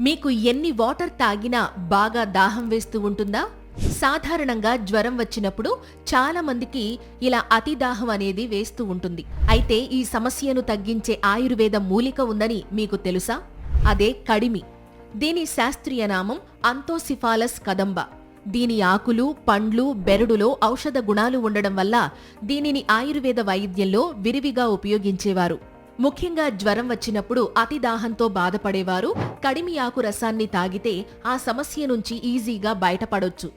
మీకు ఎన్ని వాటర్ తాగినా బాగా దాహం వేస్తూ ఉంటుందా? సాధారణంగా జ్వరం వచ్చినప్పుడు చాలా మందికి ఇలా అతి దాహం అనేది వేస్తూ ఉంటుంది. అయితే ఈ సమస్యను తగ్గించే ఆయుర్వేద మూలిక ఉందని మీకు తెలుసా? అదే కడిమి. దీని శాస్త్రీయ నామం అంతోసిఫాలస్ కదంబా. దీని ఆకులు, పండ్లు, బెరడులో ఔషధ గుణాలు ఉండడం వల్ల దీనిని ఆయుర్వేద వైద్యంలో విరివిగా ఉపయోగించేవారు. ముఖ్యంగా జ్వరం వచ్చినప్పుడు అతి దాహంతో బాధపడేవారు కడిమి ఆకు రసాన్ని తాగితే ఆ సమస్య నుంచి ఈజీగా బయటపడొచ్చు.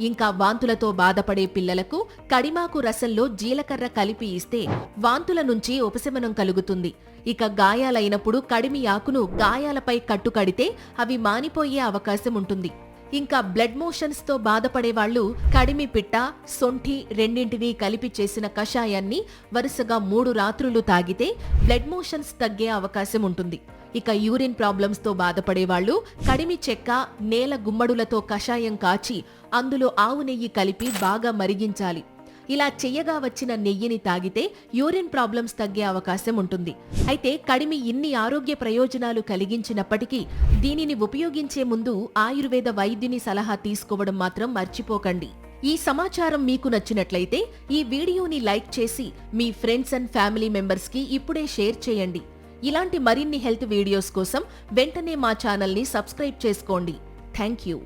ఇంకా వాంతులతో బాధపడే పిల్లలకు కడిమాకు రసంలో జీలకర్ర కలిపి ఇస్తే వాంతుల నుంచి ఉపశమనం కలుగుతుంది. ఇక గాయాలైనప్పుడు కడిమి ఆకును గాయాలపై కట్టుకడితే అవి మానిపోయే అవకాశం ఉంటుంది. ఇంకా బ్లడ్ మోషన్స్ తో బాధపడేవాళ్లు కడిమి పిట్ట, సొంఠి రెండింటినీ కలిపి చేసిన కషాయాన్ని వరుసగా 3 రాత్రులు తాగితే బ్లడ్ మోషన్స్ తగ్గే అవకాశం ఉంటుంది. ఇక యూరిన్ ప్రాబ్లమ్స్ తో బాధపడేవాళ్లు కడిమి చెక్క, నేల గుమ్మడులతో కషాయం కాచి అందులో ఆవు నెయ్యి కలిపి బాగా మరిగించాలి. ఇలా చెయ్యగా వచ్చిన నెయ్యిని తాగితే యూరిన్ ప్రాబ్లమ్స్ తగ్గే అవకాశం ఉంటుంది. అయితే కడిమి ఇన్ని ఆరోగ్య ప్రయోజనాలు కలిగించినప్పటికీ దీనిని ఉపయోగించే ముందు ఆయుర్వేద వైద్యుని సలహా తీసుకోవడం మాత్రం మర్చిపోకండి. ఈ సమాచారం మీకు నచ్చినట్లయితే ఈ వీడియోని లైక్ చేసి మీ ఫ్రెండ్స్ అండ్ ఫ్యామిలీ మెంబర్స్ కి ఇప్పుడే షేర్ చేయండి. ఇలాంటి మరిన్ని హెల్త్ వీడియోస్ కోసం వెంటనే మా ఛానల్ని సబ్స్క్రైబ్ చేసుకోండి. Thank you.